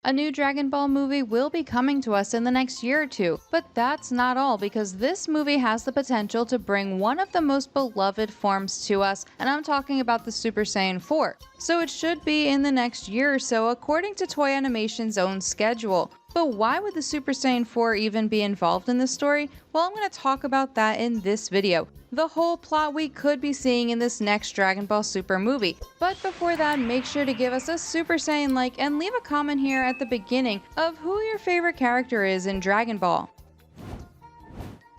A new Dragon Ball movie will be coming to us in the next year or two, but that's not all because this movie has the potential to bring one of the most beloved forms to us, and I'm talking about the Super Saiyan 4. So it should be in the next year or so according to Toei Animation's own schedule. But why would the Super Saiyan 4 even be involved in this story? Well, I'm going to talk about that in this video. The whole plot we could be seeing in this next Dragon Ball Super movie. But before that, make sure to give us a Super Saiyan like and leave a comment here at the beginning of who your favorite character is in Dragon Ball.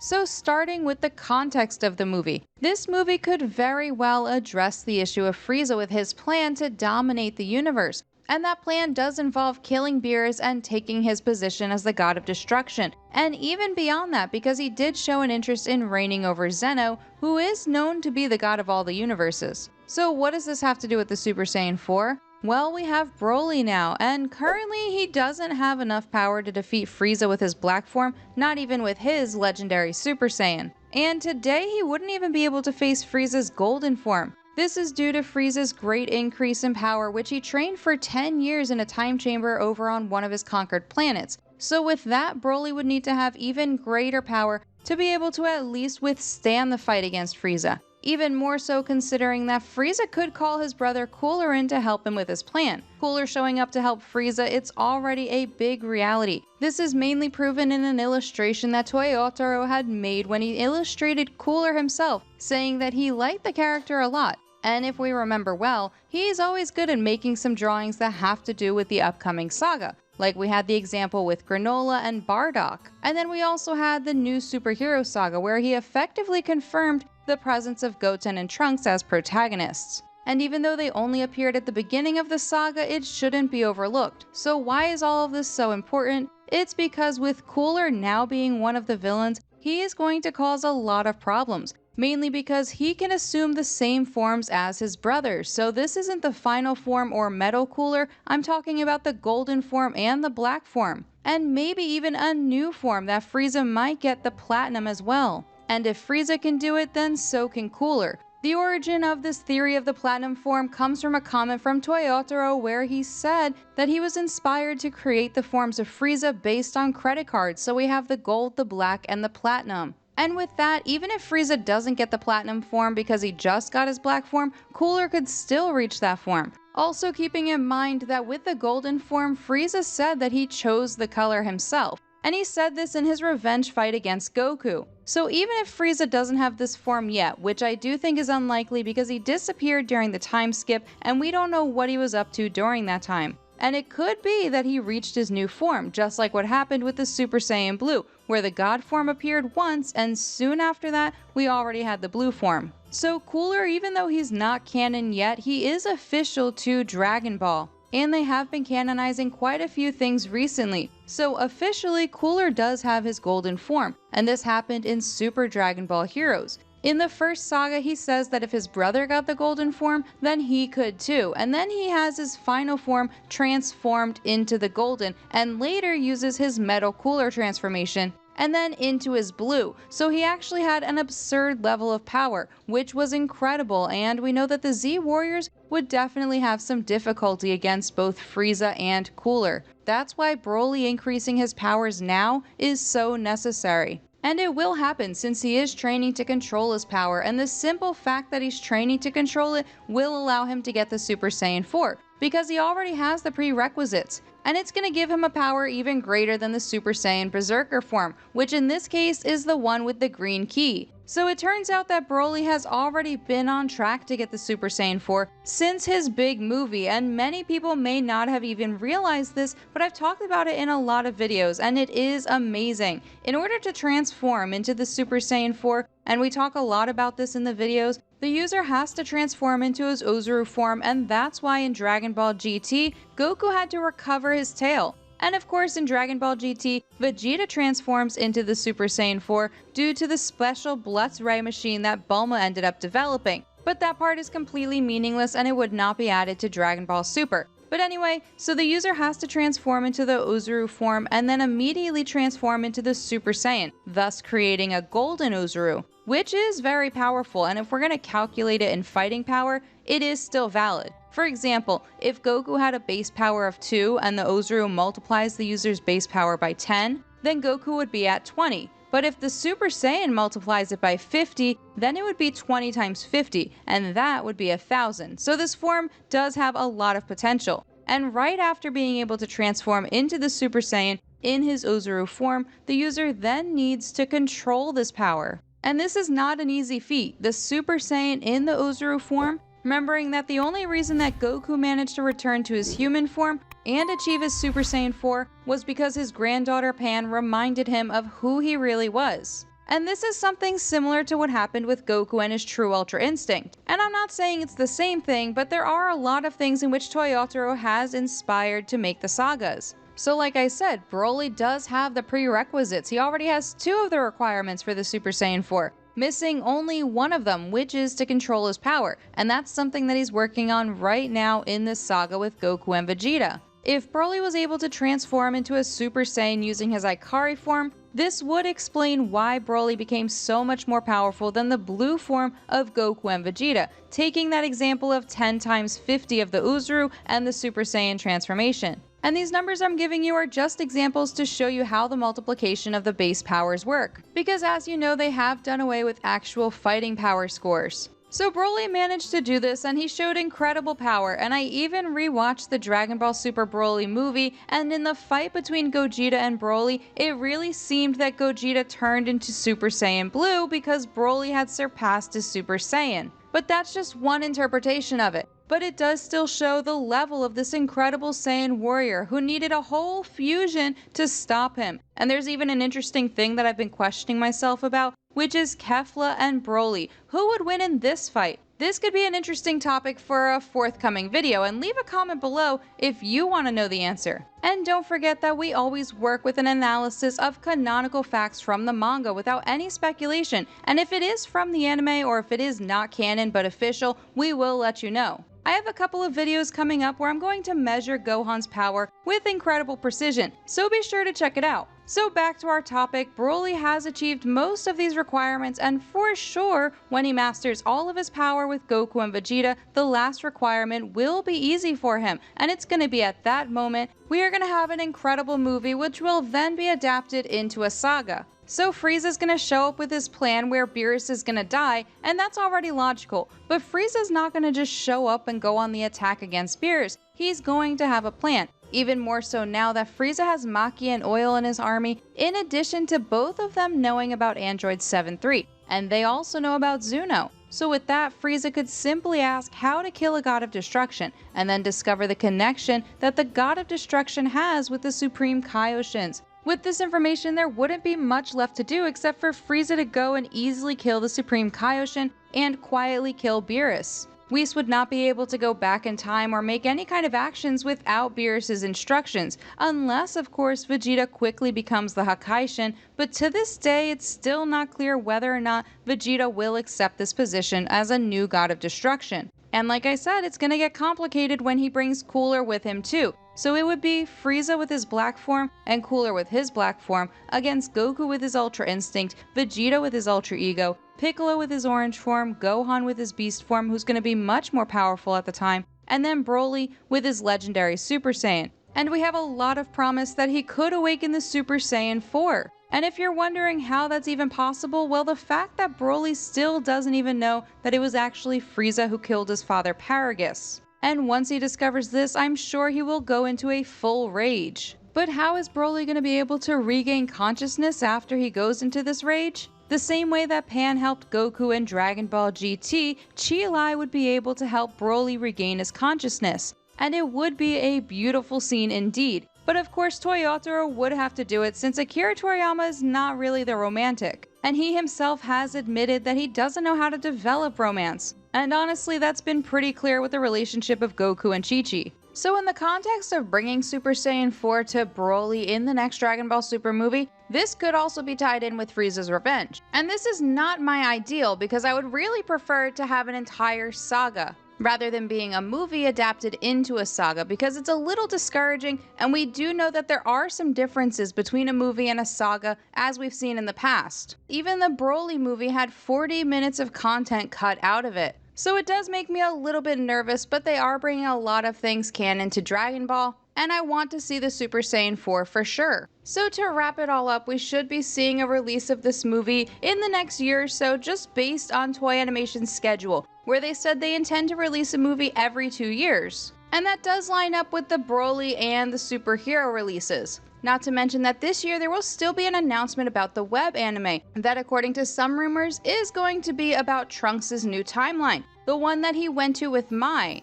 So starting with the context of the movie, this movie could very well address the issue of Frieza with his plan to dominate the universe. And that plan does involve killing Beerus and taking his position as the god of destruction. And even beyond that, because he did show an interest in reigning over Zeno, who is known to be the god of all the universes. So what does this have to do with the Super Saiyan 4? Well, we have Broly now, and currently he doesn't have enough power to defeat Frieza with his black form, not even with his legendary Super Saiyan. And today he wouldn't even be able to face Frieza's golden form. This is due to Frieza's great increase in power, which he trained for 10 years in a time chamber over on one of his conquered planets. So with that, Broly would need to have even greater power to be able to at least withstand the fight against Frieza. Even more so considering that Frieza could call his brother Cooler in to help him with his plan. Cooler showing up to help Frieza, it's already a big reality. This is mainly proven in an illustration that Toyotaro had made when he illustrated Cooler himself, saying that he liked the character a lot. And if we remember well, he's always good at making some drawings that have to do with the upcoming saga. Like we had the example with Granola and Bardock. And then we also had the new superhero saga where he effectively confirmed the presence of Goten and Trunks as protagonists. And even though they only appeared at the beginning of the saga, it shouldn't be overlooked. So why is all of this so important? It's because with Cooler now being one of the villains, he is going to cause a lot of problems. Mainly because he can assume the same forms as his brothers. So this isn't the final form or Metal Cooler, I'm talking about the golden form and the black form. And maybe even a new form that Frieza might get, the platinum as well. And if Frieza can do it, then so can Cooler. The origin of this theory of the platinum form comes from a comment from Toyotaro where he said that he was inspired to create the forms of Frieza based on credit cards. So we have the gold, the black, and the platinum. And with that, even if Frieza doesn't get the platinum form because he just got his black form, Cooler could still reach that form. Also keeping in mind that with the golden form, Frieza said that he chose the color himself. And he said this in his revenge fight against Goku. So even if Frieza doesn't have this form yet, which I do think is unlikely because he disappeared during the time skip and we don't know what he was up to during that time. And it could be that he reached his new form, just like what happened with the Super Saiyan Blue, where the God form appeared once and soon after that, we already had the blue form. So Cooler, even though he's not canon yet, he is official to Dragon Ball. And they have been canonizing quite a few things recently. So officially, Cooler does have his golden form, and this happened in Super Dragon Ball Heroes. In the first saga, he says that if his brother got the golden form, then he could too. And then he has his final form transformed into the golden, and later uses his Metal Cooler transformation, and then into his blue. So he actually had an absurd level of power, which was incredible, and we know that the Z Warriors would definitely have some difficulty against both Frieza and Cooler. That's why Broly increasing his powers now is so necessary. And it will happen since he is training to control his power, and the simple fact that he's training to control it will allow him to get the Super Saiyan 4, because he already has the prerequisites. And it's going to give him a power even greater than the Super Saiyan Berserker form, which in this case is the one with the green key. So it turns out that Broly has already been on track to get the Super Saiyan 4 since his big movie, and many people may not have even realized this, but I've talked about it in a lot of videos, and it is amazing. In order to transform into the Super Saiyan 4, and we talk a lot about this in the videos, the user has to transform into his Ozaru form, and that's why in Dragon Ball GT, Goku had to recover his tail. And of course in Dragon Ball GT, Vegeta transforms into the Super Saiyan 4 due to the special Blutz Ray machine that Bulma ended up developing. But that part is completely meaningless and it would not be added to Dragon Ball Super. But anyway, so the user has to transform into the Ozaru form and then immediately transform into the Super Saiyan, thus creating a Golden Ozaru, which is very powerful, and if we're going to calculate it in fighting power, it is still valid. For example, if Goku had a base power of 2 and the Ozaru multiplies the user's base power by 10, then Goku would be at 20. But if the Super Saiyan multiplies it by 50, then it would be 20 times 50, and that would be 1,000. So this form does have a lot of potential. And right after being able to transform into the Super Saiyan in his Ozaru form, the user then needs to control this power. And this is not an easy feat. The Super Saiyan in the Ozaru form, remembering that the only reason that Goku managed to return to his human form and achieve his Super Saiyan 4 was because his granddaughter Pan reminded him of who he really was. And this is something similar to what happened with Goku and his True Ultra Instinct. And I'm not saying it's the same thing, but there are a lot of things in which Toyotaro has inspired to make the sagas. So like I said, Broly does have the prerequisites. He already has 2 of the requirements for the Super Saiyan 4. Missing only one of them, which is to control his power, and that's something that he's working on right now in this saga with Goku and Vegeta. If Broly was able to transform into a Super Saiyan using his Ikari form, this would explain why Broly became so much more powerful than the blue form of Goku and Vegeta, taking that example of 10 times 50 of the Ozaru and the Super Saiyan transformation. And these numbers I'm giving you are just examples to show you how the multiplication of the base powers work, because as you know, they have done away with actual fighting power scores. So Broly managed to do this, and he showed incredible power, and I even rewatched the Dragon Ball Super Broly movie, and in the fight between Gogeta and Broly, it really seemed that Gogeta turned into Super Saiyan Blue because Broly had surpassed his Super Saiyan. But that's just one interpretation of it. But it does still show the level of this incredible Saiyan warrior who needed a whole fusion to stop him. And there's even an interesting thing that I've been questioning myself about, which is Kefla and Broly. Who would win in this fight? This could be an interesting topic for a forthcoming video, and leave a comment below if you want to know the answer. And don't forget that we always work with an analysis of canonical facts from the manga without any speculation, and if it is from the anime or if it is not canon but official, we will let you know. I have a couple of videos coming up where I'm going to measure Gohan's power with incredible precision, so be sure to check it out. So back to our topic, Broly has achieved most of these requirements, and for sure, when he masters all of his power with Goku and Vegeta, the last requirement will be easy for him, and it's going to be at that moment we are going to have an incredible movie which will then be adapted into a saga. So Frieza's gonna show up with his plan where Beerus is gonna die, and that's already logical, but Frieza's not gonna just show up and go on the attack against Beerus. He's going to have a plan. Even more so now that Frieza has Maki and Oil in his army, in addition to both of them knowing about Android 7-3, and they also know about Zuno. So with that, Frieza could simply ask how to kill a God of Destruction, and then discover the connection that the God of Destruction has with the Supreme Kaioshins. With this information, there wouldn't be much left to do except for Frieza to go and easily kill the Supreme Kaioshin and quietly kill Beerus. Whis would not be able to go back in time or make any kind of actions without Beerus' instructions, unless of course Vegeta quickly becomes the Hakaishin, but to this day it's still not clear whether or not Vegeta will accept this position as a new God of Destruction. And like I said, it's gonna get complicated when he brings Cooler with him too. So it would be Frieza with his black form and Cooler with his black form against Goku with his Ultra Instinct, Vegeta with his Ultra Ego, Piccolo with his orange form, Gohan with his beast form, who's going to be much more powerful at the time, and then Broly with his legendary Super Saiyan. And we have a lot of promise that he could awaken the Super Saiyan 4. And if you're wondering how that's even possible, well, the fact that Broly still doesn't even know that it was actually Frieza who killed his father Paragus. And once he discovers this, I'm sure he will go into a full rage. But how is Broly going to be able to regain consciousness after he goes into this rage? The same way that Pan helped Goku in Dragon Ball GT, Chi-Lai would be able to help Broly regain his consciousness. And it would be a beautiful scene indeed. But of course Toyotaro would have to do it since Akira Toriyama is not really the romantic. And he himself has admitted that he doesn't know how to develop romance. And honestly, that's been pretty clear with the relationship of Goku and Chi-Chi. So in the context of bringing Super Saiyan 4 to Broly in the next Dragon Ball Super movie, this could also be tied in with Frieza's revenge. And this is not my ideal because I would really prefer to have an entire saga. rather than being a movie adapted into a saga, because it's a little discouraging, and we do know that there are some differences between a movie and a saga, as we've seen in the past. Even the Broly movie had 40 minutes of content cut out of it. So it does make me a little bit nervous, but they are bringing a lot of things canon to Dragon Ball, and I want to see the Super Saiyan 4 for sure. So to wrap it all up, we should be seeing a release of this movie in the next year or so, just based on Toei Animation's schedule, where they said they intend to release a movie every 2 years. And that does line up with the Broly and the superhero releases. Not to mention that this year there will still be an announcement about the web anime that, according to some rumors, is going to be about Trunks' new timeline, the one that he went to with Mai.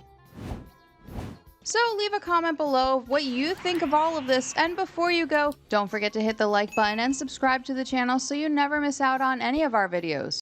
So leave a comment below of what you think of all of this, and before you go, don't forget to hit the like button and subscribe to the channel so you never miss out on any of our videos.